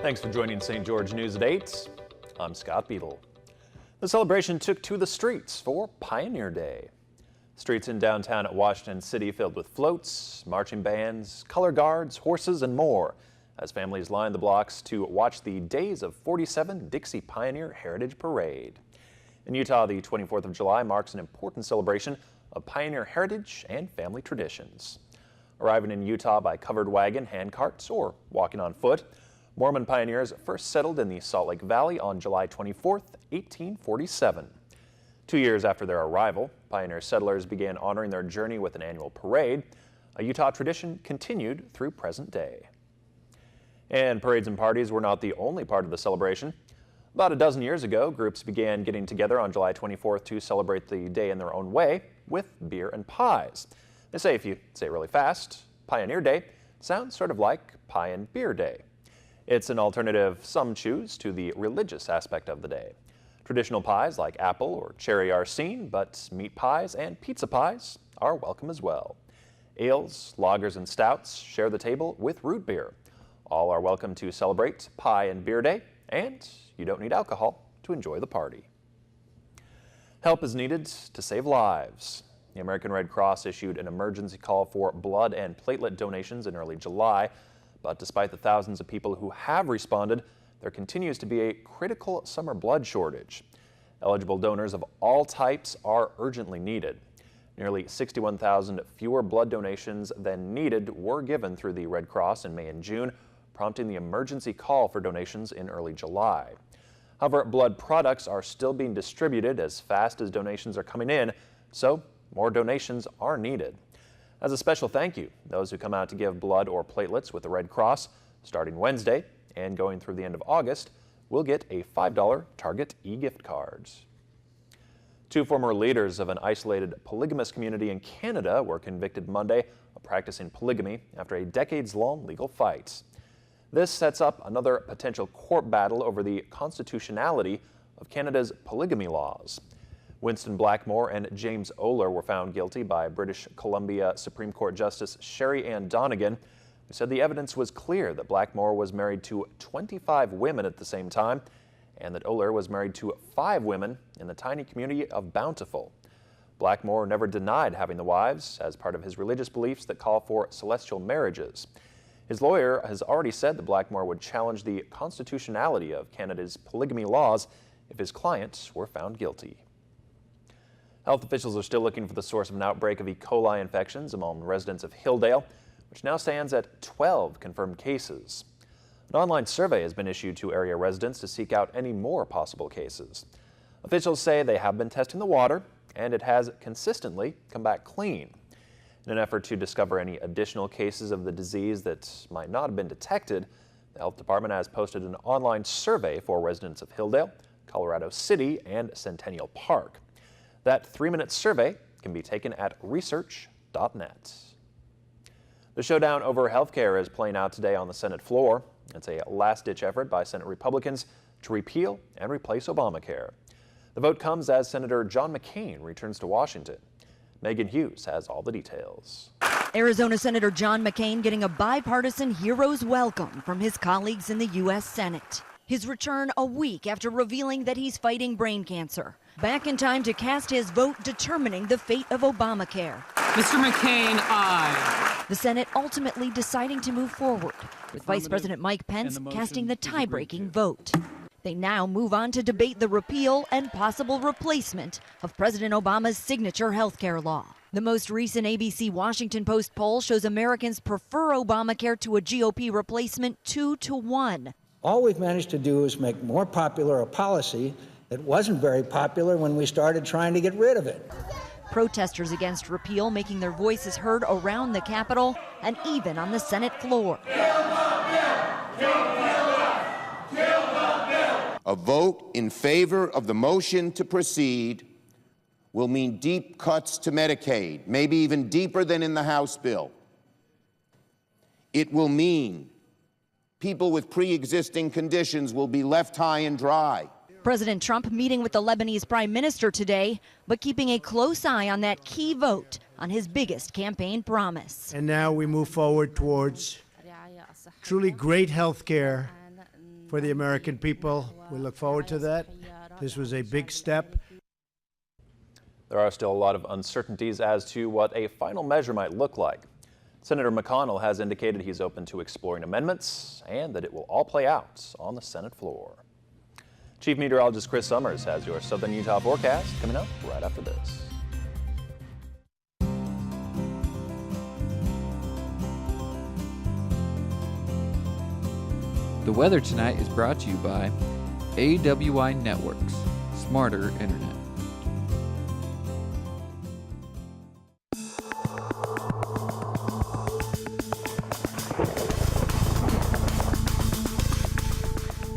Thanks for joining St. George News at 8. I'm Scott Beadle. The celebration took to the streets for Pioneer Day. Streets in downtown Washington City filled with floats, marching bands, color guards, horses, and more as families lined the blocks to watch the Days of 47 Dixie Pioneer Heritage Parade. In Utah, the 24th of July marks an important celebration of pioneer heritage and family traditions. Arriving in Utah by covered wagon, hand carts, or walking on foot, Mormon pioneers first settled in the Salt Lake Valley on July 24, 1847. 2 years after their arrival, pioneer settlers began honoring their journey with an annual parade. A Utah tradition continued through present day. And parades and parties were not the only part of the celebration. About a dozen years ago, groups began getting together on July 24th to celebrate the day in their own way with beer and pies. They say if you say it really fast, Pioneer Day sounds sort of like Pie and Beer Day. It's an alternative some choose to the religious aspect of the day. Traditional pies like apple or cherry are seen, but meat pies and pizza pies are welcome as well. Ales, lagers, and stouts share the table with root beer. All are welcome to celebrate Pie and Beer Day, and you don't need alcohol to enjoy the party. Help is needed to save lives. The American Red Cross issued an emergency call for blood and platelet donations in early July. But despite the thousands of people who have responded, there continues to be a critical summer blood shortage. Eligible donors of all types are urgently needed. Nearly 61,000 fewer blood donations than needed were given through the Red Cross in May and June, prompting the emergency call for donations in early July. However, blood products are still being distributed as fast as donations are coming in, so more donations are needed. As a special thank you, those who come out to give blood or platelets with the Red Cross, starting Wednesday and going through the end of August, will get a $5 Target e-gift cards. Two former leaders of an isolated polygamous community in Canada were convicted Monday of practicing polygamy after a decades-long legal fight. This sets up another potential court battle over the constitutionality of Canada's polygamy laws. Winston Blackmore and James Oler were found guilty by British Columbia Supreme Court Justice Sherry Ann Donegan, who said the evidence was clear that Blackmore was married to 25 women at the same time and that Oler was married to 5 women in the tiny community of Bountiful. Blackmore never denied having the wives as part of his religious beliefs that call for celestial marriages. His lawyer has already said that Blackmore would challenge the constitutionality of Canada's polygamy laws if his clients were found guilty. Health officials are still looking for the source of an outbreak of E. coli infections among residents of Hilldale, which now stands at 12 confirmed cases. An online survey has been issued to area residents to seek out any more possible cases. Officials say they have been testing the water, and it has consistently come back clean. In an effort to discover any additional cases of the disease that might not have been detected, the health department has posted an online survey for residents of Hilldale, Colorado City, and Centennial Park. That 3-minute survey can be taken at research.net. The showdown over health care is playing out today on the Senate floor. It's a last-ditch effort by Senate Republicans to repeal and replace Obamacare. The vote comes as Senator John McCain returns to Washington. Megan Hughes has all the details. Arizona Senator John McCain getting a bipartisan hero's welcome from his colleagues in the U.S. Senate. His return a week after revealing that he's fighting brain cancer. Back in time to cast his vote determining the fate of Obamacare. Mr. McCain, aye. The Senate ultimately deciding to move forward, with Vice President Mike Pence casting the tie-breaking vote. They now move on to debate the repeal and possible replacement of President Obama's signature health care law. The most recent ABC Washington Post poll shows Americans prefer Obamacare to a GOP replacement 2-1. All we've managed to do is make more popular a policy that wasn't very popular when we started trying to get rid of it. Protesters against repeal making their voices heard around the Capitol and even on the Senate floor. A vote in favor of the motion to proceed will mean deep cuts to Medicaid, maybe even deeper than in the House bill. It will mean people with pre-existing conditions will be left high and dry. President Trump meeting with the Lebanese prime minister today, but keeping a close eye on that key vote on his biggest campaign promise. And now we move forward towards truly great health care for the American people. We look forward to that. This was a big step. There are still a lot of uncertainties as to what a final measure might look like. Senator McConnell has indicated he's open to exploring amendments and that it will all play out on the Senate floor. Chief Meteorologist Chris Summers has your Southern Utah forecast coming up right after this. The weather tonight is brought to you by AWI Networks, smarter internet.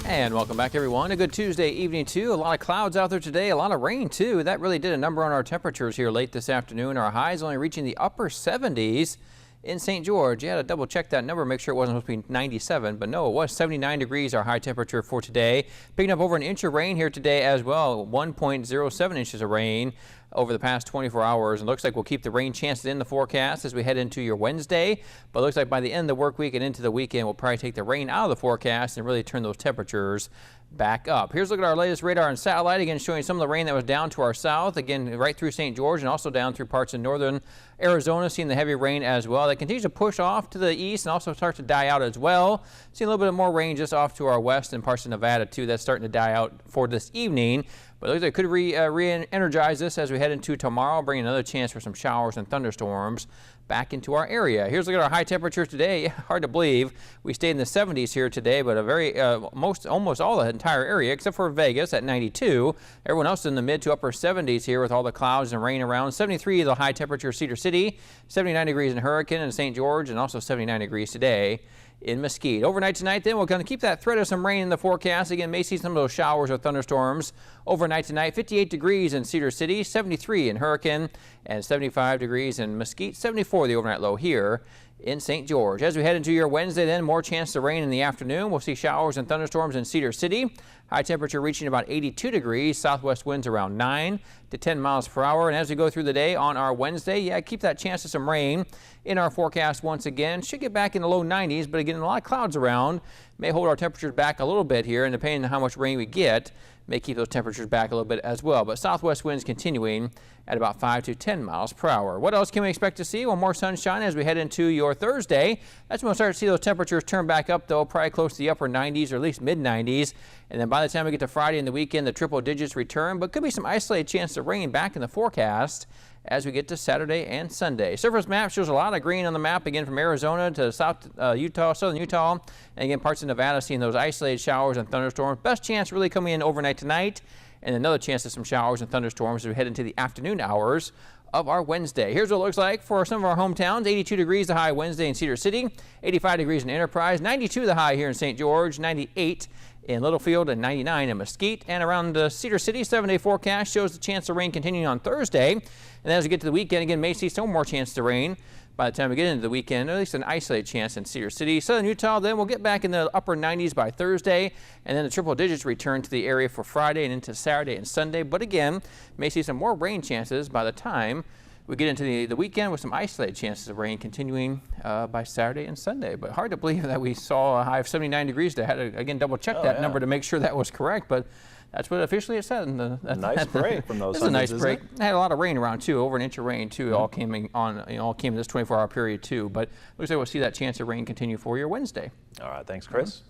And welcome back, everyone. A good Tuesday evening, too. A lot of clouds out there today, a lot of rain, too. That really did a number on our temperatures here late this afternoon. Our highs only reaching the upper 70s in St. George. You had to double check that number, make sure it wasn't supposed to be 97, but no, it was 79 degrees, our high temperature for today. Picking up over an inch of rain here today as well, 1.07 inches of rain over the past 24 hours. It looks like we'll keep the rain chances in the forecast as we head into your Wednesday, but it looks like by the end of the work week and into the weekend, we'll probably take the rain out of the forecast and really turn those temperatures back up. Here's a look at our latest radar and satellite, again showing some of the rain that was down to our south, again right through St. George and also down through parts of northern Arizona, seeing the heavy rain as well. That continues to push off to the east and also start to die out as well. Seeing a little bit more rain just off to our west and parts of Nevada too. That's starting to die out for this evening. But it looks like it could re-energize this as we head into tomorrow, bringing another chance for some showers and thunderstorms back into our area. Here's a look at our high temperatures today. Hard to believe we stayed in the 70s here today, but a very almost all the entire area except for Vegas at 92. Everyone else in the mid to upper 70s here with all the clouds and rain around. 73 the high temperature Cedar City, 79 degrees in Hurricane and St. George, and also 79 degrees today in Mesquite. Overnight tonight, then, we're going to keep that threat of some rain in the forecast. Again, may see some of those showers or thunderstorms overnight tonight. 58 degrees in Cedar City, 73 in Hurricane, and 75 degrees in Mesquite, 74 the overnight low here in St. George. As we head into your Wednesday, then, more chance to rain in the afternoon. We'll see showers and thunderstorms in Cedar City. High temperature reaching about 82 degrees. Southwest winds around 9 to 10 miles per hour. And as we go through the day on our Wednesday, keep that chance of some rain in our forecast once again. Should get back in the low 90s, but again, a lot of clouds around. May hold our temperatures back a little bit here, and depending on how much rain we get, may keep those temperatures back a little bit as well. But southwest winds continuing at about 5 to 10 miles per hour. What else can we expect to see? Well, more sunshine as we head into your Thursday. That's when we'll start to see those temperatures turn back up, though, probably close to the upper 90s or at least mid 90s. And then by the time we get to Friday and the weekend, the triple digits return, but could be some isolated chance of rain back in the forecast as we get to Saturday and Sunday. Surface map shows a lot of green on the map, again from Arizona to South Utah, southern Utah, and again parts of Nevada seeing those isolated showers and thunderstorms. Best chance really coming in overnight tonight, and another chance of some showers and thunderstorms as we head into the afternoon hours of our Wednesday. Here's what it looks like for some of our hometowns. 82 degrees the high Wednesday in Cedar City, 85 degrees in Enterprise, 92 the high here in St. George, 98 in Littlefield, and 99 in Mesquite. And around Cedar City, 7-day forecast shows the chance of rain continuing on Thursday. And as we get to the weekend, again, may see some more chance to rain by the time we get into the weekend, at least an isolated chance in Cedar City. Southern Utah, then we'll get back in the upper 90s by Thursday, and then the triple digits return to the area for Friday and into Saturday and Sunday. But again, may see some more rain chances by the time we get into the weekend with some isolated chances of rain continuing by Saturday and Sunday. But hard to believe that we saw a high of 79 degrees. I had to, again, double check that number to make sure that was correct. But that's what officially it said. Nice break from those. This is a nice break. It had a lot of rain around too, over an inch of rain too. All came in this 24-hour period too. But looks like we'll see that chance of rain continue for your Wednesday. All right, thanks, Chris.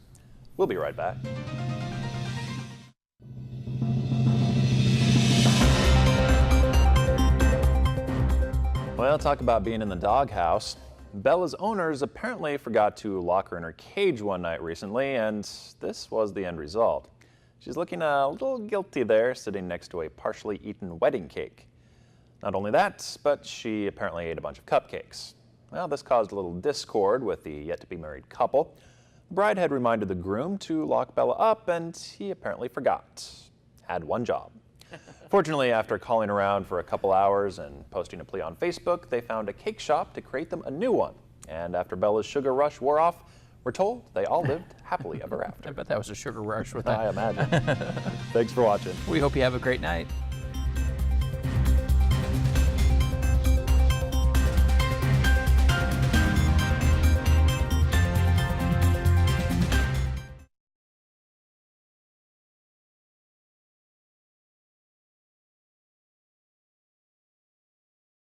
We'll be right back. Well, talk about being in the doghouse. Bella's owners apparently forgot to lock her in her cage one night recently, and this was the end result. She's looking a little guilty there, sitting next to a partially eaten wedding cake. Not only that, but she apparently ate a bunch of cupcakes. Well, this caused a little discord with the yet-to-be-married couple. The bride had reminded the groom to lock Bella up, and he apparently forgot. Had one job. Fortunately, after calling around for a couple hours and posting a plea on Facebook, they found a cake shop to create them a new one. And after Bella's sugar rush wore off, we're told they all lived happily ever after. I bet that was a sugar rush with that. I imagine. Thanks for watching. We hope you have a great night.